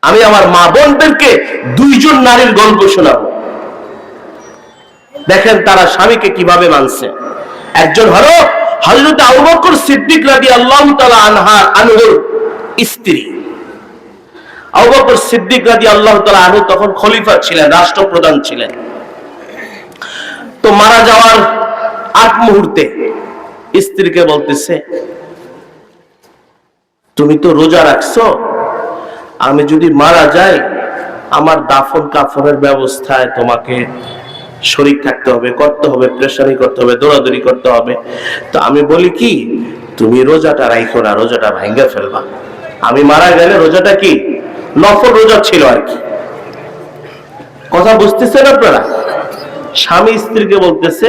আমি আমার মা বোনদেরকে দুইজন নারীর গল্প শোনাবো। দেখেন তারা স্বামীকে কিভাবে মানছে। একজন হলো হযরত আবু বকর সিদ্দিক রাদিয়াল্লাহু তাআলা আনহুর স্ত্রী। আবু বকর সিদ্দিক রাদিয়াল্লাহু তাআলা আনহু তখন খলিফা ছিলেন, রাষ্ট্রপ্রধান ছিলেন। তো মারা যাওয়ার আগ মুহূর্তে স্ত্রীকে বলতেছে, তুমি তো রোজা রাখছো, আমি যদি মারা যাই আমার দাফন কাফনের ব্যবস্থায় তোমাকে শরীক থাকতে হবে, করতে হবে, প্রেশারি করতে হবে, দৌড়াদৌড়ি করতে হবে। তো আমি বলি কি, তুমি রোজাটা রাখো না, রোজাটা ভাঙ্গা ফেলবা। আমি মারা গেলে রোজাটা কি নফল রোজা ছিল আর কি। কথা বুঝতেছেন আপনারা? স্বামী স্ত্রীকে বলতেছে,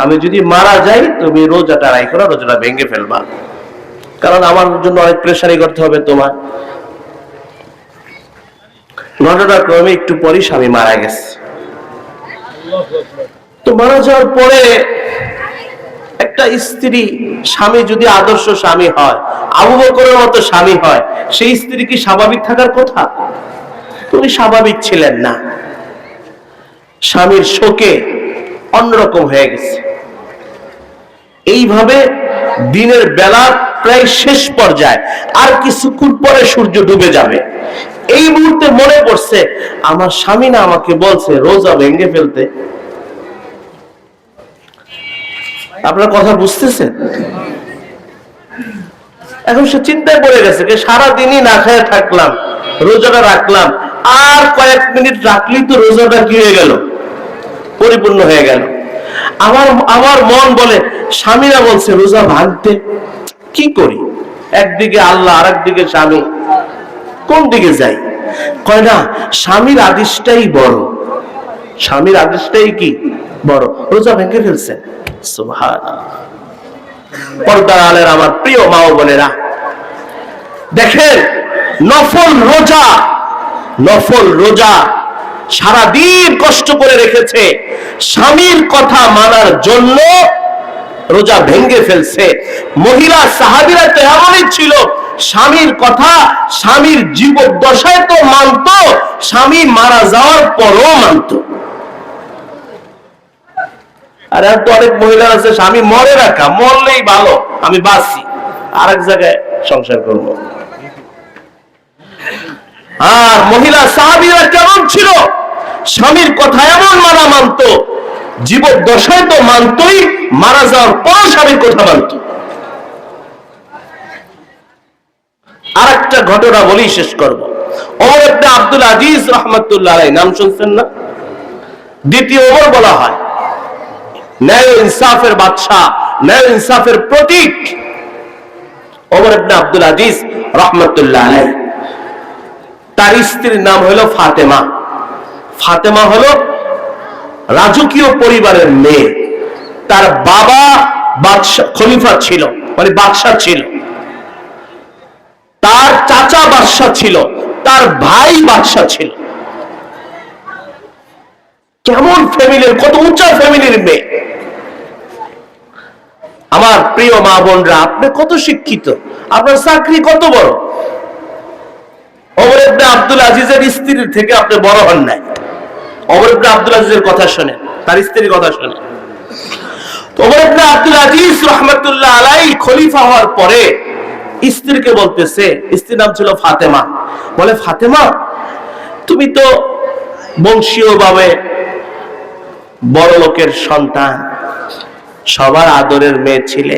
আমি যদি মারা যাই তুমি রোজাটা রাখো না, রোজাটা ভেঙে ফেলবা, কারণ আমার জন্য অনেক প্রেশারি করতে হবে তোমার। ঘটনাক্রমে একটু পরই স্বামী মারা গেছে। তো মারা যাওয়ার পরে একটা স্ত্রী, স্বামী যদি আদর্শ স্বামী হয়, আবু বকরের মতো স্বামী হয়, সেই স্ত্রী কি স্বাভাবিক থাকার কথা? উনি স্বাভাবিক ছিলেন না। স্বামীর শোকে অন্যরকম হয়ে গেছে। এইভাবে দিনের বেলা প্রায় শেষ পর্যায়ে, আর কিছুক্ষণ পরে সূর্য ডুবে যাবে। এই মুহূর্তে মনে পড়ছে আমার স্বামী না আমাকে বলছে রোজা ভেঙে ফেলতে। আপনার কথা বুঝতেছেন? এখন সে চিন্তায় পড়ে গেছে যে সারাদিনই না খেয়ে থাকলাম, রোজাটা রাখলাম, আর কয়েক মিনিট রাখলেই তো রোজাটা কি হয়ে গেল, পরিপূর্ণ হয়ে গেল। আমার মন বলে স্বামীরা বলছে রোজা ভাঙতে, কি করি? একদিকে আল্লাহ আর একদিকে স্বামী, কোন দিকে যাই? কয় না, স্বামীর আদেশটাই বড়, স্বামীর আদেশটাই কি বড়। রোজা ভেঙে ফেলছেন। সুবহানাল্লাহ। পর্দার আলের আমার প্রিয় মা ও বোনেরা, দেখেন নফল রোজা সারাদিন কষ্ট করে রেখেছে, স্বামীর কথা মানার জন্য রোজা ভেঙে ফেলছে। মহিলা সাহাবীরা তো এমনই ছিল, স্বামীর কথা স্বামীর জীবদ্দশায় তো মানত, স্বামী মারা যাওয়ার পরও মানত। আর তো অনেক মহিলা আছে স্বামী মরে রাখা, মরলেই ভালো, আমি বাঁচি, আরেক জায়গায় সংসার করব। আর মহিলা সাহাবীরা কেমন ছিল, স্বামীর কথা এমন মানত, জীবদ্দশায় তো মানতই, মারা যাওয়ার পর স্বামীর কথা মানত। আরেকটা ঘটনা বলি শেষ করব। ওমর ইবনে আব্দুল আজিজ রাহমাতুল্লাহ আলাইহি, নাম শুনছেন না? দ্বিতীয় ওমর বলা হয়, ন্যায় ইনসাফের বাদশা, ন্যায় ইনসাফের প্রতীক ওমর ইবনে আব্দুল আজিজ রাহমাতুল্লাহ আলাইহি। তার স্ত্রীর নাম হলো ফাতেমা। ফাতেমা হলো রাজকীয় পরিবারের মেয়ে। তার বাবা বাদশা, খলিফা ছিল, মানে বাদশা ছিল। তার চাচা বাদশা ছিল, তার ভাই বাদশা ছিল। কেমন ফ্যামিলির, কত উঁচা ফ্যামিলির মেয়ে। আমার প্রিয় মা বোনরা, আপনি কত শিক্ষিত, আপনার চাকরি কত বড়, ওমর ইবনে আব্দুল আজিজের স্ত্রীর থেকে আপনি বড় হন নাই। ওমর ইবনে আব্দুল আজিজের কথা শুনেন, তার স্ত্রীর কথা শুনেন। ওমর ইবনে আব্দুল আজিজ রাহমাতুল্লাহ আলাইহি খলিফা হওয়ার পরে স্ত্রীকে বলতেছে, স্ত্রীর নাম ছিল ফাতেমা, বলে ফাতেমা তুমি তো বংশীয়ভাবে বড় লোকের সন্তান, সবার আদরের মেয়ে ছিলে,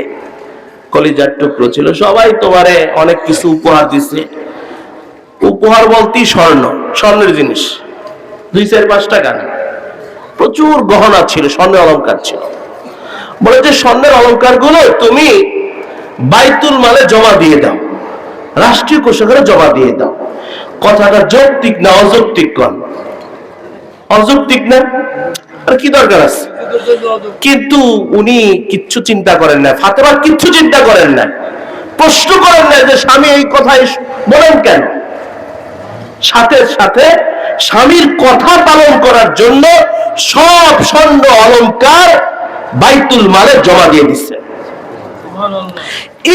কলিজার টুকরো ছিল, সবাই তোমারে অনেক কিছু উপহার দিছে। উপহার বলতেই স্বর্ণের জিনিস, 2-4-5 টাকা না, প্রচুর গহনা ছিল, স্বর্ণের অলংকার ছিল। বলে যে স্বর্ণের অলংকার গুলো তুমি বাইতুল মালে জমা দিয়ে দাও, রাষ্ট্রীয় কোষাগারে জমা দিয়ে দাও। কথাটা যৌক্তিক না অযৌক্তিক? কোন অযৌক্তিক না? আর কি দরকার আছে? কিন্তু উনি কিচ্ছু চিন্তা করেন না, ফাতেমা কিচ্ছু চিন্তা করেন না, প্রশ্ন করেন না যে স্বামী এই কথা বলেন কেন। সাথে সাথে স্বামীর কথা পালন করার জন্য সব স্বর্ণ অলংকার বাইতুল মালে জমা দিয়ে দিচ্ছে।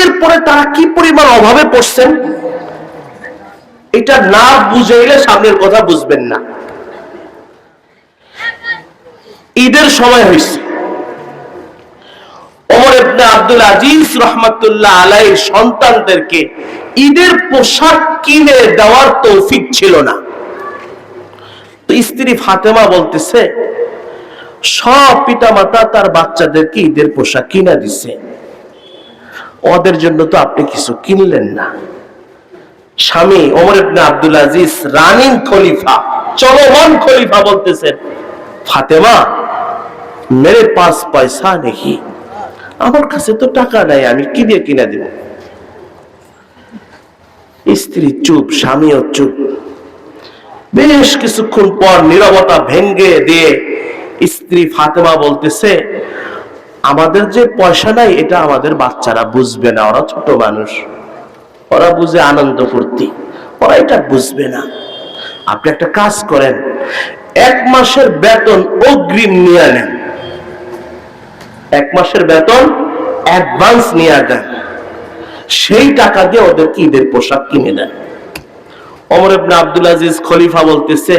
এরপরে তারা কি পরিমাণ অভাবে পড়ছেন, এটা না বুঝাইলে সামনের কথা বুঝবেন না। ঈদের সময় হয়েছে, ওমর ইবনে আব্দুল আজিজ রাহমাতুল্লাহ আলাইহির সন্তানদেরকে ঈদের পোশাক কিনে দেওয়ার তৌফিক ছিল না। তো স্ত্রী ফাতেমা বলতেছে, সব পিতামাতা তার বাচ্চাদেরকে ঈদের পোশাক কিনে দিছে, ওদের জন্য তো আপনি কিছু কিনলেন না। স্বামী ওমর ইবনে আব্দুল আজিজ, রানিং খলিফা, চলমান খলিফা, বলতেছেন, ফাতেমা মেরে পাস পয়সা নেই, আমার কাছে তো টাকা নাই, আমি কি দিয়ে কিনে দেব? স্ত্রী চুপ, স্বামীও চুপ। বেশ কিছুক্ষণ পর নীরবতা ভেঙ্গে দিয়ে স্ত্রী ফাতেমা বলতেছে, আমাদের যে পয়সা নাই এটা আমাদের বাচ্চারা বুঝবে না, ওরা ছোট মানুষ, ওরা বুঝে আনন্দ ফুর্তি, ওরা এটা বুঝবে না। আপনি একটা কাজ করেন, 1 মাসের বেতন অগ্রিম নিয়ে নেন, 1 মাসের বেতন অ্যাডভান্স নিয়ে দেন, সেই টাকা দিয়ে ওদেরকে ঈদের পোশাক কিনে দেন। ওমর ইবনে আব্দুল আজিজ খলিফা বলতেছে,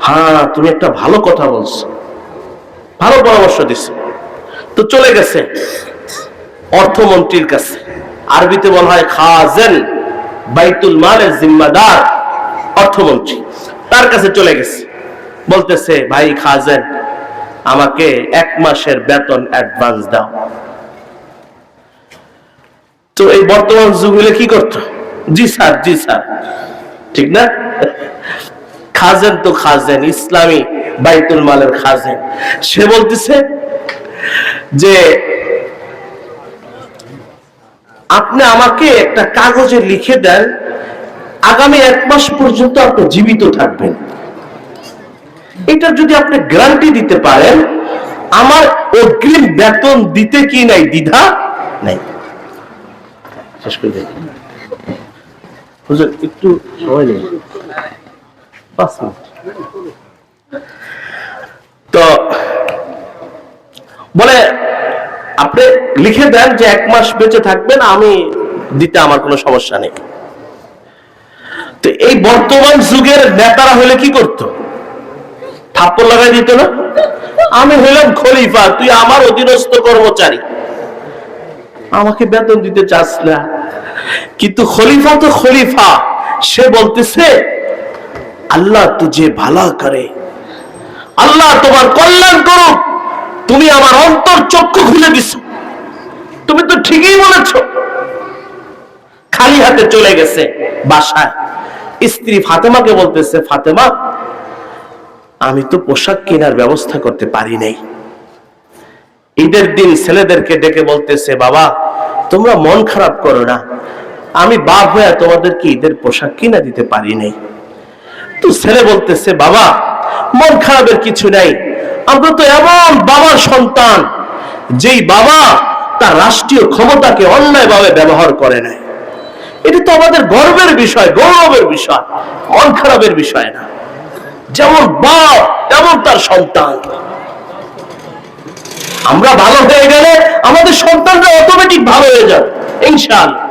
হ্যাঁ তুমি একটা ভালো কথা বলছো, ভালো পরামর্শ দিছো। তো চলে গেছে অর্থমন্ত্রীর কাছে, আরবিতে বলা হয় খাজেন, বাইতুল মালের জিম্মাদার অর্থমন্ত্রী, তার কাছে চলে গেছে। বলতেছে, ভাই খাজেন, আমাকে 1 মাসের বেতন অ্যাডভান্স দাও। তো এই বর্তমান যুগ হলে কি করতো? জি স্যার, জি স্যার, ঠিক না? খাজেন তো খাজেন, ইসলামী বাইতুল মালের খাজেন। সে বলতেছে যে আপনি আমাকে একটা কাগজে লিখে দেন, আগামী 1 মাস পর্যন্ত আপনি জীবিত থাকবেন, এটা যদি আপনি গ্যারান্টি দিতে পারেন, আমার অগ্রিম বেতন দিতে কি নাই দ্বিধা নাই। শেষ করে দেন হুজুর, একটু সময় নেই, 5 মিনিট। তো বলে আপনি লিখে দেন যে 1 মাস বেঁচে থাকবেন, আমি দিতে আমার কোনো সমস্যা নেই। তো এই বর্তমান যুগের নেতারা হলে কি করতো? থাপ্পড় লাগাই দিত না? আমি হইলাম খলিফা, তুই আমার অধীনস্থ কর্মচারী, আমাকে বেতন দিতে চাস না। কিন্তু খলিফা তো খলিফা, সে বলতেছে, আল্লাহ তুঝে ভালা করে, আল্লাহ তোমার কল্যাণ করুক, তুমি আমার অন্তর চক্ষু খুলে দিছো, তুমি তো ঠিকই বলেছ। খালি হাতে চলে গেছে বাসায়। স্ত্রী ফাতেমাকে বলতেছে, ফাতেমা আমি তো পোশাক কেনার ব্যবস্থা করতে পারি নাই। ঈদের দিন ছেলেদেরকে ডেকে বলতেছে, বাবা তোমরা মন খারাপ করো না, আমি বাপ হয়ে তোমাদেরকে ঈদের পোশাক কিনে দিতে পারি নাই। তো ছেলে বলতেছে, বাবা মন খারাপের কিছু নাই, আমরা তো এমন বাবার সন্তান যেই বাবা তার রাষ্ট্রীয় ক্ষমতাকে অন্যায়ভাবে ব্যবহার করে নাই। এটা তো আমাদের গর্বের বিষয়, গৌরবের বিষয়, মন খারাপের বিষয় না। যেমন বাপ তেমন তার সন্তান। আমরা ভালো হয়ে গেলে আমাদের সন্তানরা অটোমেটিক ভালো হয়ে যাবে ইনশাআল্লাহ।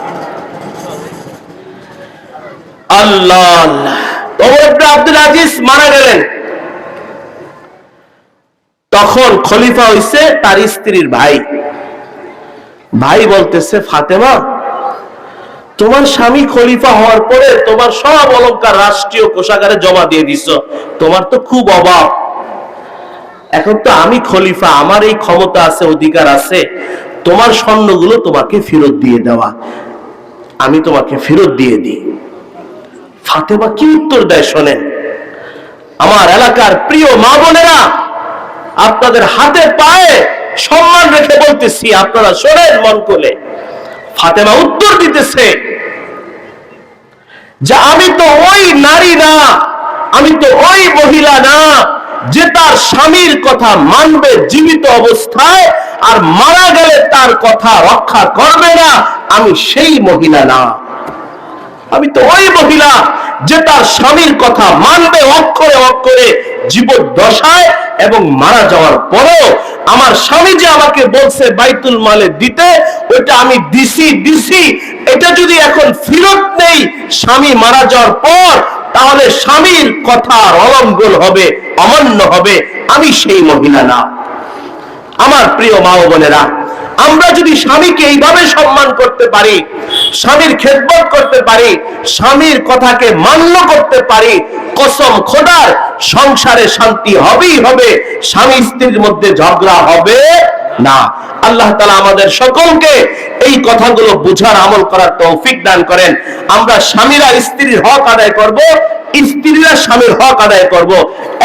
আল্লাহ আল্লাহ। ওমর ইবনে আব্দুল আজিজ মারা গেলেন, তখন খলিফা হইছে তার স্ত্রীর ভাই। ভাই বলতেছে, ফাতেমা তোমার স্বামী খলিফা হওয়ার পরে তোমার সব অলংকার রাষ্ট্রীয় কোষাগারে জমা দিয়ে দিছো, তোমার তো খুব অভাব। এখন তো আমি খলিফা, আমার এই ক্ষমতা আছে, অধিকার আছে, তোমার স্বর্ণগুলো তোমাকে ফেরত দিয়ে দেওয়া, আমি তোমাকে ফেরত দিয়ে দিই। ফাতেমা কি উত্তর দেয় শোনেন। আমার এলাকার প্রিয় মা বোনেরা, আপনাদের হাতে পায়ে সম্মান রেখে বলতেছি, আপনারা শোনেন মন খুলে। ফাতেমা উত্তর দিতেছে যে আমি তো ওই নারী না, আমি তো ওই মহিলা না যে তার স্বামীর কথা মানবে জীবিত অবস্থায় আর মারা গেলে তার কথা রক্ষা করবে না, আমি সেই মহিলা না। আমি তো ওই মহিলা যে তার স্বামীর কথা মানবে অক্ষরে অক্ষরে জীবদ্দশায় এবং মারা যাওয়ার পরেও। আমার স্বামী যে আমাকে বলছে বাইতুল মালে দিতে, ওইটা আমি দিছি, এটা যদি এখন ফিরত নেই স্বামী মারা যাওয়ার পর, তাহলে স্বামীর কথার অলঙ্ঘন হবে, অমান্য হবে, আমি সেই মহিলা না। আমার প্রিয় মা ও বোনেরা, আমরা যদি স্বামীকে এইভাবে সম্মান করতে পারি, স্বামীর খেদমত করতে পারি, স্বামীর কথাকে মান্য করতে পারি, কসম খোদার সংসারে শান্তি হবেই হবে, স্বামী স্ত্রীর মধ্যে ঝগড়া হবে না। আল্লাহ তাআলা আমাদের সকলকে এই কথাগুলো বুঝার, আমল করার তৌফিক দান করেন। আমরা স্বামীরা স্ত্রীর হক আদায় করব, স্ত্রীরা স্বামীর হক আদায় করব,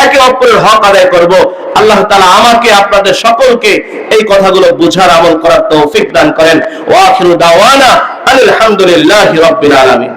একে অপরের হক আদায় করব। আল্লাহ তাআলা আমাকে আপনাদের সকলকে এই কথাগুলো বুঝার, আমল করার তৌফিক দান করেন। ওয়া আখিরু দাওয়ানা আলহামদুলিল্লাহি রাব্বিল আলামিন।